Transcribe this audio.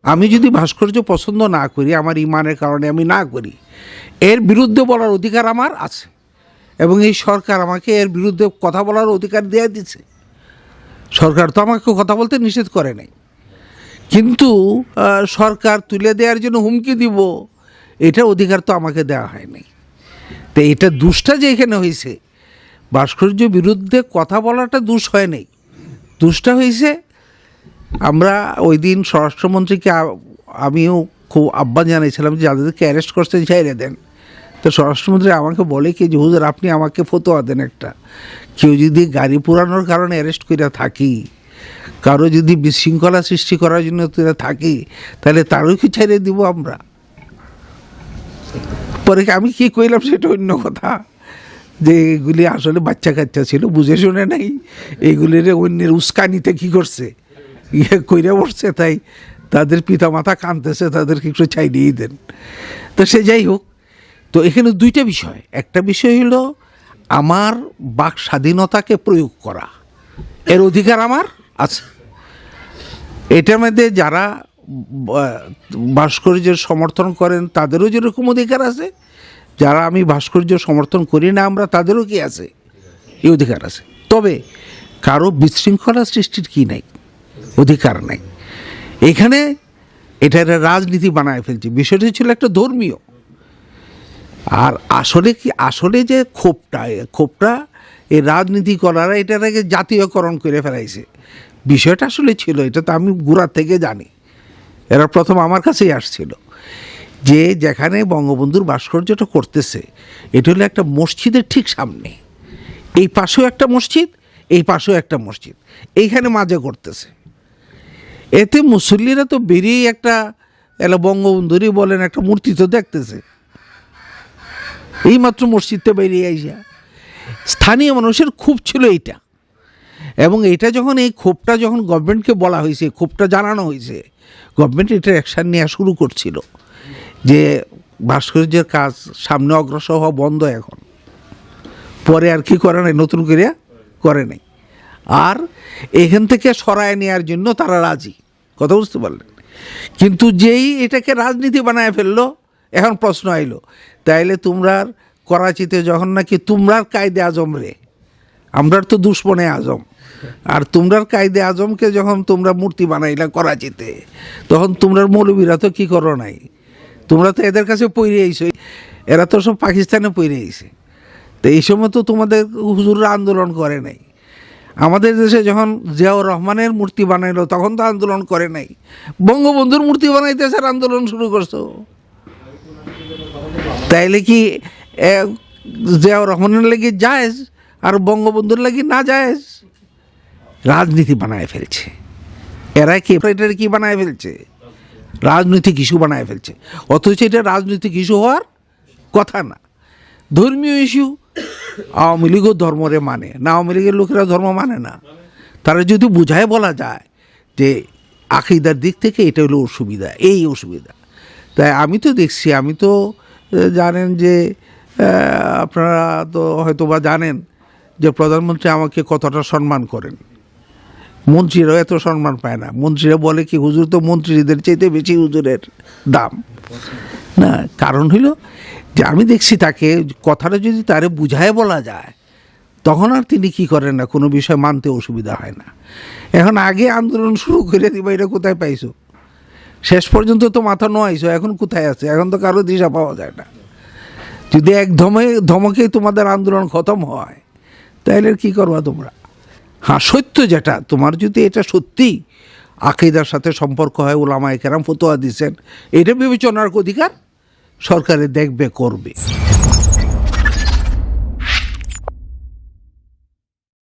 আমি যদি ভাস্কর্য পছন্দ না করি, আমার ইমানের কারণে আমি না করি, এর বিরুদ্ধে বলার অধিকার আমার আছে এবং এই সরকার আমাকে এর বিরুদ্ধে কথা বলার অধিকার দিয়ে দিচ্ছে। সরকার তো আমাকে কথা বলতে নিষেধ করে নাই, কিন্তু সরকার তুলে দেওয়ার জন্য হুমকি দিব, এটা অধিকার তো আমাকে দেওয়া হয়নি। তো এটা দুষ্টা যে এখানে হয়েছে, ভাস্কর্য বিরুদ্ধে কথা বলাটা দোষ হয় নাই, দোষটা হয়েছে আমরা ওই দিন স্বরাষ্ট্রমন্ত্রীকে আমিও খুব আহ্বান জানিয়েছিলাম যে যাদেরকে অ্যারেস্ট করতে ছেড়ে দেন। তো স্বরাষ্ট্রমন্ত্রী আমাকে বলে কি যে হুজুর আপনি আমাকে ফতোয়া দেন একটা, কেউ যদি গাড়ি পোড়ানোর কারণে অ্যারেস্ট করে থাকি, কারো যদি বিশৃঙ্খলা সৃষ্টি করার জন্য থাকি, তাহলে তারও কি ছেড়ে দিব আমরা? পরে আমি কী কইলাম সেটা অন্য কথা, যে এগুলি আসলে বাচ্চা কাচ্চা ছিল, বুঝে শুনে নাই, এইগুলির অন্যের উস্কানিতে কী করছে, কইরা বসছে, তাই তাদের পিতামাতা কাঁদতেছে, তাদেরকে একটু ছাই দিয়ে দেন। তো সে যাই হোক, তো এখানে দুইটা বিষয়। একটা বিষয় হলো আমার বাক স্বাধীনতাকে প্রয়োগ করা, এর অধিকার আমার আছে। এটার মধ্যে যারা ভাস্কর্যের সমর্থন করেন তাদেরও যেরকম অধিকার আছে, যারা আমি ভাস্কর্য সমর্থন করি না আমরা তাদেরও কি আছে, এই অধিকার আছে। তবে কারো বিশৃঙ্খলা সৃষ্টির কি নাই, অধিকার নাই। এখানে এটা রাজনীতি বানায় ফেলছে। বিষয়টি ছিল একটা ধর্মীয়, আর আসলে যে ক্ষোভটা এই রাজনীতি করারা এটাকে জাতীয়করণ করে ফেলাইছে। বিষয়টা আসলে ছিল, এটা তো আমি গোড়ার থেকে জানি, এরা প্রথম আমার কাছেই আসছিল, যে যেখানে বঙ্গবন্ধুর ভাস্কর্যটা করতেছে এটা হলো একটা মসজিদের ঠিক সামনে, এই পাশেও একটা মসজিদ, এই পাশেও একটা মসজিদ, এইখানে মাঝে করতেছে। এতে মুসল্লিরা তো বেরিয়ে একটা বঙ্গবন্ধুরই বলেন একটা মূর্তি তো দেখতেছে, এইমাত্র মসজিদটা বেরিয়ে আইসা। স্থানীয় মানুষের ক্ষোভ ছিল এইটা, এবং এইটা যখন এই ক্ষোভটা যখন গভর্নমেন্টকে বলা হয়েছে, ক্ষোভটা জানানো হয়েছে, গভর্নমেন্ট এটা অ্যাকশান নেওয়া শুরু করছিল যে ভাস্কর্যের কাজ সামনে অগ্রসর হওয়া বন্ধ। এখন পরে আর কি করে নাই, নতুন করে করে নাই, আর এখান থেকে সরায় নেওয়ার জন্য তারা রাজি, কথা বুঝতে পারলেন। কিন্তু যেই এটাকে রাজনীতি বানায় ফেললো, এখন প্রশ্ন আইলো, তাইলে তোমরা করাচিতে যখন নাকি তোমরার কায়দে আজম রে, আমরার তো দুশ্মনে আজম, আর তোমরার কায়দে আজমকে যখন তোমরা মূর্তি বানাইলা করাচিতে, তখন তোমরার মৌলবীরা তো কী করো নাই, তোমরা তো এদের কাছে পইরে আইছো, এরা তো সব পাকিস্তানে পইরে আইছে। তো এই সময় তো তোমাদের হুজুররা আন্দোলন করে নাই। আমাদের দেশে যখন জিয়াউর রহমানের মূর্তি বানাইলো তখন তো আন্দোলন করে নাই, বঙ্গবন্ধুর মূর্তি বানাইতে স্যার আন্দোলন শুরু করছো। তাইলে কি জিয়াউর রহমানের লাগি জায়েজ আর বঙ্গবন্ধুর লাগি না জায়েজ? রাজনীতি বানায় ফেলছে এরা, কি বানায় ফেলছে, রাজনৈতিক ইস্যু বানায় ফেলছে, অথচ এটা রাজনৈতিক ইস্যু হওয়ার কথা না, ধর্মীয় ইস্যু। আওয়ামী লীগও ধর্মরে মানে না, আওয়ামী লীগের লোকেরা ধর্ম মানে না। তারা যদি বুঝায় বলা যায় যে আকীদার দিক থেকে এটা হলো অসুবিধা, এই অসুবিধা। তাই আমি তো দেখছি, আমি তো জানেন যে আপনারা তো হয়তো বা জানেন যে প্রধানমন্ত্রী আমাকে কতটা সম্মান করেন, মন্ত্রীরাও এত সম্মান পায় না। মন্ত্রীরা বলে কি হুজুর তো মন্ত্রীদের চাইতে বেশি হুজুরের দাম না। কারণ হইল যে আমি দেখছি তাকে কথাটা যদি তারে বুঝায় বলা যায়, তখন আর তিনি কি করেন না, কোনো বিষয় মানতে অসুবিধা হয় না। এখন আগে আন্দোলন শুরু করে দিবা, এটা কোথায় পাইছো? শেষ পর্যন্ত তো মাথা নোয়াইছো, এখন কোথায় আছে? এখন তো কারো দিশা পাওয়া যায় না। যদি এক ধমকেই তোমাদের আন্দোলন খতম হয়, তাহলে কি করবা তোমরা? হ্যাঁ, সত্য যেটা, তোমার যদি এটা সত্যি আকীদার সাথে সম্পর্ক হয়, ওলামায়ে কেরাম ফতোয়া দিচ্ছেন, এটা বিবেচনার অধিকার সরকারে দেখবে, করবে।